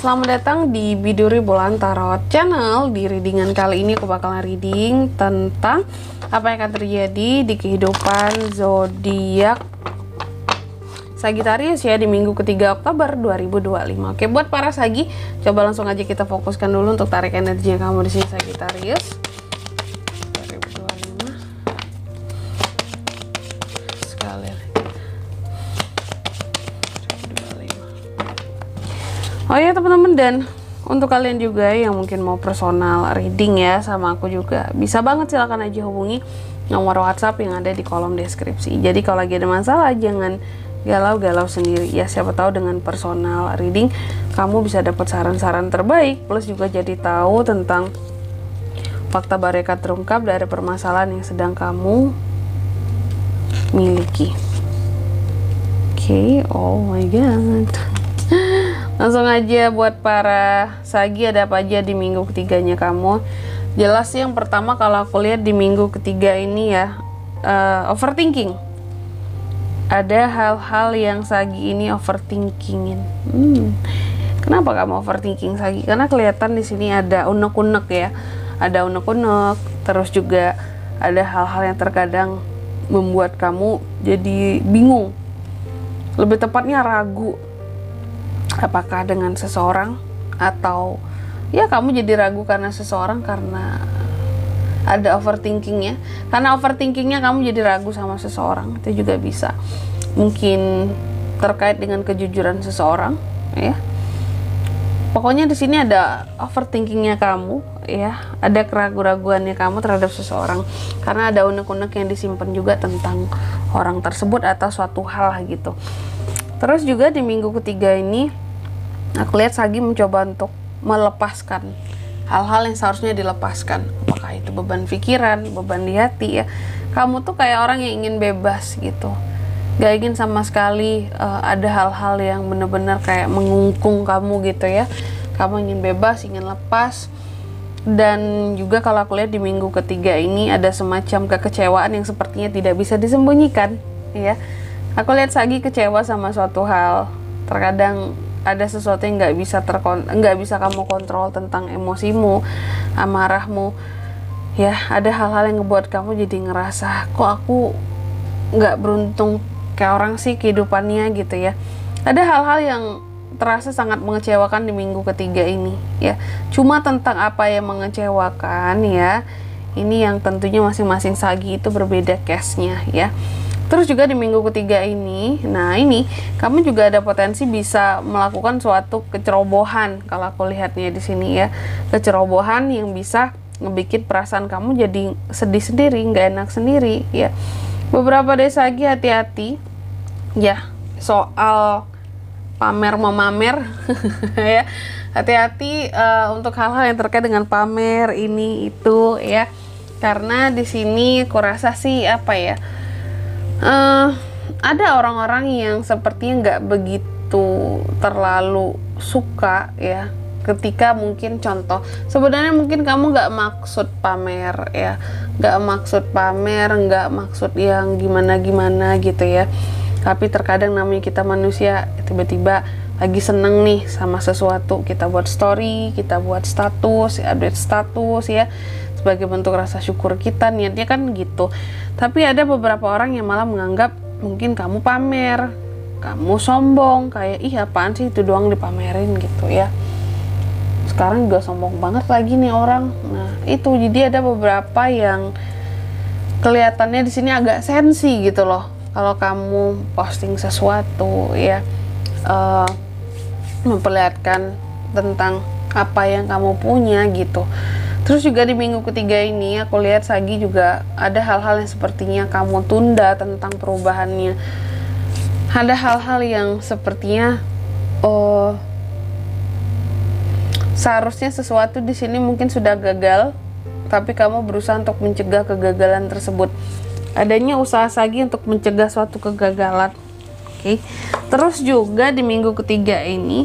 Selamat datang di Biduri Bulan Tarot Channel. Di readingan kali ini aku bakalan reading tentang apa yang akan terjadi di kehidupan zodiak Sagittarius ya di minggu ketiga Oktober 2025. Oke, buat para Sagi, coba langsung aja kita fokuskan dulu untuk tarik energinya kamu di sini Sagittarius. 2025. Sekalian. Oh ya teman-teman, dan untuk kalian juga yang mungkin mau personal reading ya sama aku juga, bisa banget silakan aja hubungi nomor WhatsApp yang ada di kolom deskripsi. Jadi kalau lagi ada masalah jangan galau-galau sendiri ya, siapa tahu dengan personal reading kamu bisa dapat saran-saran terbaik, plus juga jadi tahu tentang fakta baru yang terungkap dari permasalahan yang sedang kamu miliki. Oke, oh my god. Langsung aja buat para Sagi, ada apa aja di minggu ketiganya kamu. Jelas sih yang pertama kalau aku lihat di minggu ketiga ini ya, overthinking. Ada hal-hal yang Sagi ini overthinkingin. Kenapa kamu overthinking Sagi? Karena kelihatan di sini ada unek-unek ya. Ada unek-unek, terus juga ada hal-hal yang terkadang membuat kamu jadi bingung. Lebih tepatnya ragu. Apakah dengan seseorang, atau ya kamu jadi ragu karena seseorang karena ada overthinkingnya. Karena overthinkingnya kamu jadi ragu sama seseorang, itu juga bisa. Mungkin terkait dengan kejujuran seseorang, ya. Pokoknya di sini ada overthinkingnya kamu, ya. Ada keraguan-raguannya kamu terhadap seseorang, karena ada unek-unek yang disimpan juga tentang orang tersebut atau suatu hal gitu. Terus juga di minggu ketiga ini aku lihat Sagi mencoba untuk melepaskan hal-hal yang seharusnya dilepaskan. Apakah itu beban pikiran, beban di hati ya. Kamu tuh kayak orang yang ingin bebas gitu. Gak ingin sama sekali ada hal-hal yang benar-benar kayak mengungkung kamu gitu ya. Kamu ingin bebas, ingin lepas. Dan juga kalau aku lihat di minggu ketiga ini ada semacam kekecewaan yang sepertinya tidak bisa disembunyikan ya. Aku lihat Sagi kecewa sama suatu hal. Terkadang ada sesuatu yang nggak bisa kamu kontrol tentang emosimu, amarahmu. Ya, ada hal-hal yang ngebuat kamu jadi ngerasa, kok aku nggak beruntung kayak orang sih kehidupannya gitu ya. Ada hal-hal yang terasa sangat mengecewakan di minggu ketiga ini ya. Cuma tentang apa yang mengecewakan ya, ini yang tentunya masing-masing Sagi itu berbeda case-nya ya. Terus juga di minggu ketiga ini, nah ini kamu juga ada potensi bisa melakukan suatu kecerobohan. Kalau aku lihatnya di sini ya, kecerobohan yang bisa ngebikin perasaan kamu jadi sedih sendiri, nggak enak sendiri ya. Beberapa dari Sagi hati-hati ya soal pamer memamer ya. Hati-hati untuk hal-hal yang terkait dengan pamer ini itu ya. Karena di sini aku rasa sih apa ya? Ada orang-orang yang sepertinya nggak begitu terlalu suka ya ketika mungkin contoh sebenarnya mungkin kamu nggak maksud pamer ya, nggak maksud pamer, nggak maksud yang gimana-gimana gitu ya, tapi terkadang namanya kita manusia tiba-tiba lagi seneng nih sama sesuatu, kita buat story, kita buat status, update status ya, sebagai bentuk rasa syukur kita, niatnya kan gitu. Tapi ada beberapa orang yang malah menganggap mungkin kamu pamer, kamu sombong, kayak ih apaan sih itu doang dipamerin gitu ya. Sekarang juga sombong banget lagi nih orang. Nah itu, jadi ada beberapa yang kelihatannya di sini agak sensi gitu loh. Kalau kamu posting sesuatu ya, memperlihatkan tentang apa yang kamu punya gitu. Terus juga di minggu ketiga ini aku lihat Sagi juga ada hal-hal yang sepertinya kamu tunda tentang perubahannya. Ada hal-hal yang sepertinya seharusnya sesuatu di sini mungkin sudah gagal, tapi kamu berusaha untuk mencegah kegagalan tersebut. Adanya usaha Sagi untuk mencegah suatu kegagalan. Oke. Terus juga di minggu ketiga ini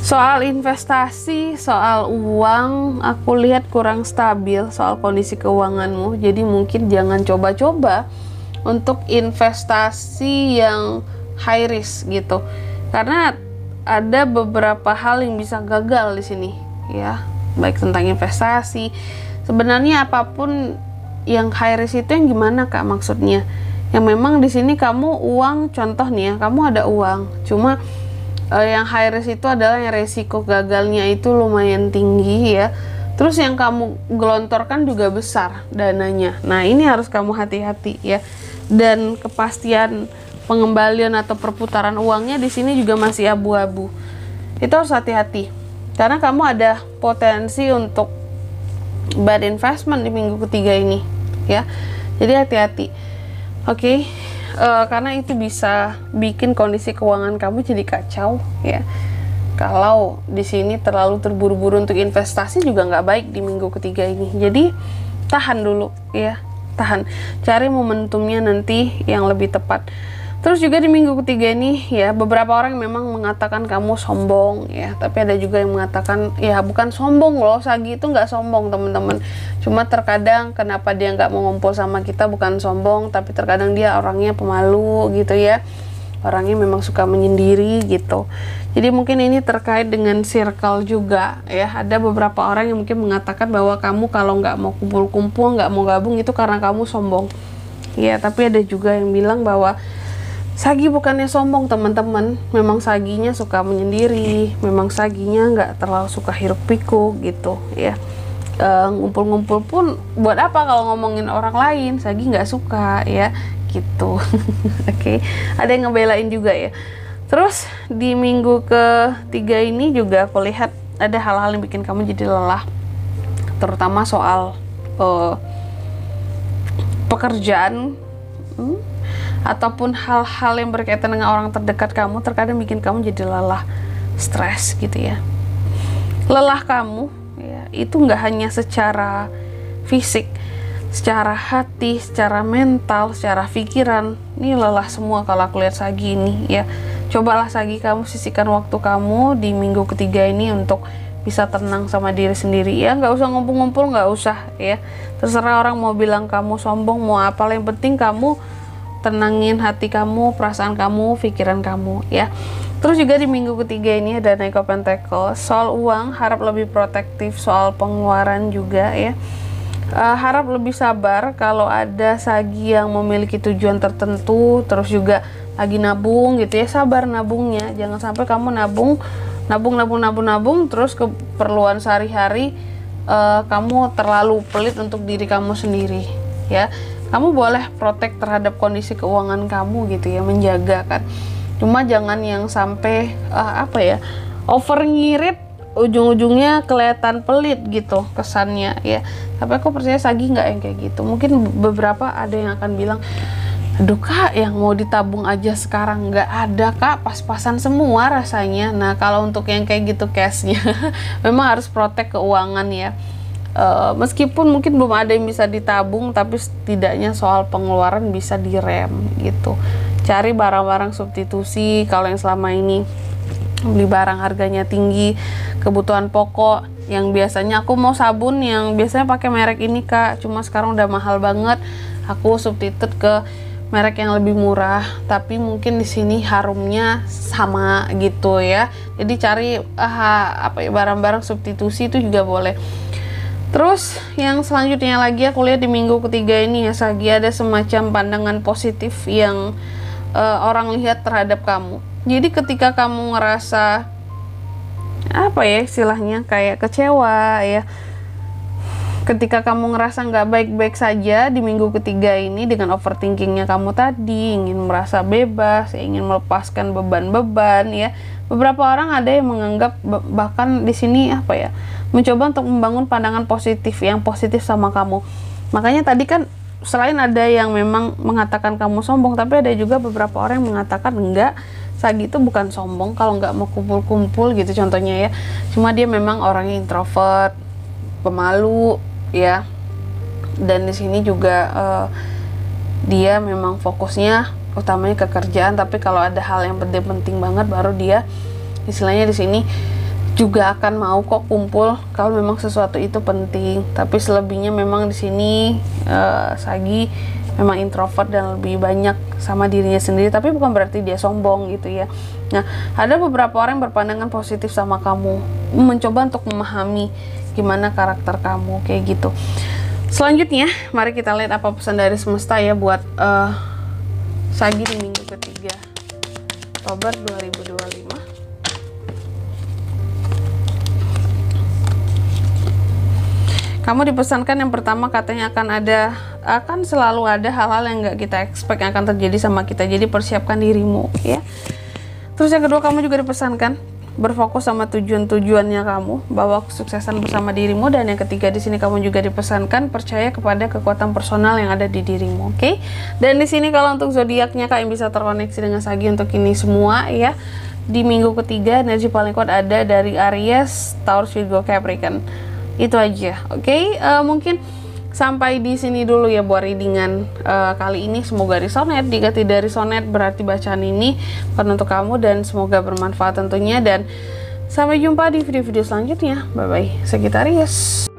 soal investasi, soal uang, aku lihat kurang stabil soal kondisi keuanganmu. Jadi mungkin jangan coba-coba untuk investasi yang high risk gitu. Karena ada beberapa hal yang bisa gagal di sini ya, baik tentang investasi. Sebenarnya apapun yang high risk itu yang gimana Kak maksudnya? Yang memang di sini kamu uang, contoh nih ya, kamu ada uang, cuma yang high risk itu adalah yang resiko gagalnya itu lumayan tinggi ya. Terus yang kamu gelontorkan juga besar dananya. Nah, ini harus kamu hati-hati ya. Dan kepastian pengembalian atau perputaran uangnya di sini juga masih abu-abu. Itu harus hati-hati. Karena kamu ada potensi untuk bad investment di minggu ketiga ini ya. Jadi hati-hati. Oke. Karena itu bisa bikin kondisi keuangan kamu jadi kacau ya. Kalau di sini terlalu terburu-buru untuk investasi juga nggak baik di minggu ketiga ini. Jadi tahan dulu ya, tahan. Cari momentumnya nanti yang lebih tepat. Terus juga di minggu ketiga ini ya, beberapa orang memang mengatakan kamu sombong ya, tapi ada juga yang mengatakan ya bukan sombong loh, Sagi itu nggak sombong teman-teman. Cuma terkadang kenapa dia nggak mau ngumpul sama kita bukan sombong, tapi terkadang dia orangnya pemalu gitu ya. Orangnya memang suka menyendiri gitu. Jadi mungkin ini terkait dengan circle juga ya. Ada beberapa orang yang mungkin mengatakan bahwa kamu kalau nggak mau kumpul-kumpul, nggak mau gabung itu karena kamu sombong. Ya, tapi ada juga yang bilang bahwa Sagi bukannya sombong teman-teman, memang Saginya suka menyendiri, memang Saginya nggak terlalu suka hiruk pikuk gitu ya. Ngumpul-ngumpul pun buat apa kalau ngomongin orang lain, Sagi nggak suka ya gitu. Oke. Ada yang ngebelain juga ya. Terus di minggu ketiga ini juga aku lihat ada hal-hal yang bikin kamu jadi lelah, terutama soal pekerjaan ataupun hal-hal yang berkaitan dengan orang terdekat kamu. Terkadang bikin kamu jadi lelah, stres gitu ya. Lelah kamu ya, itu nggak hanya secara fisik, secara hati, secara mental, secara pikiran. Ini lelah semua kalau aku lihat Sagi ini ya. Cobalah Sagi kamu sisihkan waktu kamu di minggu ketiga ini untuk bisa tenang sama diri sendiri ya. Nggak usah ngumpul-ngumpul, nggak usah ya. Terserah orang mau bilang kamu sombong, mau apa, yang penting kamu tenangin hati kamu, perasaan kamu, pikiran kamu ya. Terus juga di minggu ketiga ini ada Knight of Pentacles. Soal uang harap lebih protektif, soal pengeluaran juga ya. Harap lebih sabar kalau ada Sagi yang memiliki tujuan tertentu, terus juga lagi nabung gitu ya. Sabar nabungnya, jangan sampai kamu nabung terus keperluan sehari-hari kamu terlalu pelit untuk diri kamu sendiri ya. Kamu boleh protek terhadap kondisi keuangan kamu gitu ya, menjaga kan. Cuma jangan yang sampai over ngirit, ujung-ujungnya kelihatan pelit gitu kesannya ya. Tapi aku percaya Sagi nggak yang kayak gitu. Mungkin beberapa ada yang akan bilang, aduh Kak, yang mau ditabung aja sekarang nggak ada Kak, pas-pasan semua rasanya. Nah kalau untuk yang kayak gitu case-nya memang harus protek keuangan ya. Meskipun mungkin belum ada yang bisa ditabung, tapi setidaknya soal pengeluaran bisa direm gitu. Cari barang-barang substitusi kalau yang selama ini beli barang harganya tinggi, kebutuhan pokok yang biasanya aku mau sabun yang biasanya pakai merek ini Kak, cuma sekarang udah mahal banget, aku substitute ke merek yang lebih murah, tapi mungkin di sini harumnya sama gitu ya. Jadi cari barang-barang substitusi itu juga boleh. Terus yang selanjutnya lagi aku lihat di minggu ketiga ini ya Sagi, ada semacam pandangan positif yang orang lihat terhadap kamu. Jadi ketika kamu ngerasa istilahnya kayak kecewa ya, ketika kamu ngerasa nggak baik-baik saja di minggu ketiga ini dengan overthinkingnya kamu tadi, ingin merasa bebas, ingin melepaskan beban-beban ya. Beberapa orang ada yang menganggap bahkan di sini mencoba untuk membangun pandangan positif, yang positif sama kamu. Makanya tadi kan selain ada yang memang mengatakan kamu sombong, tapi ada juga beberapa orang yang mengatakan enggak, Sagi itu bukan sombong kalau nggak mau kumpul-kumpul gitu contohnya ya. Cuma dia memang orangnya introvert, pemalu ya. Dan di sini juga dia memang fokusnya utamanya ke kerjaan, tapi kalau ada hal yang penting banget baru dia istilahnya di sini juga akan mau kok kumpul kalau memang sesuatu itu penting. Tapi selebihnya memang di sini Sagi memang introvert dan lebih banyak sama dirinya sendiri, tapi bukan berarti dia sombong gitu ya. Nah, ada beberapa orang yang berpandangan positif sama kamu, mencoba untuk memahami gimana karakter kamu kayak gitu. Selanjutnya, mari kita lihat apa pesan dari semesta ya buat Sagi di minggu ketiga Oktober 2025. Kamu dipesankan yang pertama, katanya akan selalu ada hal-hal yang nggak kita expect yang akan terjadi sama kita, jadi persiapkan dirimu ya. Terus yang kedua, kamu juga dipesankan berfokus sama tujuan-tujuannya kamu, bawa kesuksesan bersama dirimu. Dan yang ketiga di sini kamu juga dipesankan percaya kepada kekuatan personal yang ada di dirimu, oke? Dan di sini kalau untuk zodiaknya kalian bisa terkoneksi dengan Sagi untuk ini semua ya. Di minggu ketiga energi paling kuat ada dari Aries, Taurus, Virgo, Capricorn. Itu aja, oke? Mungkin sampai di sini dulu ya buat readingan kali ini. Semoga resonate. Jika tidak resonate berarti bacaan ini bukan untuk kamu, dan semoga bermanfaat tentunya. Dan sampai jumpa di video-video selanjutnya. Bye bye, Sagittarius.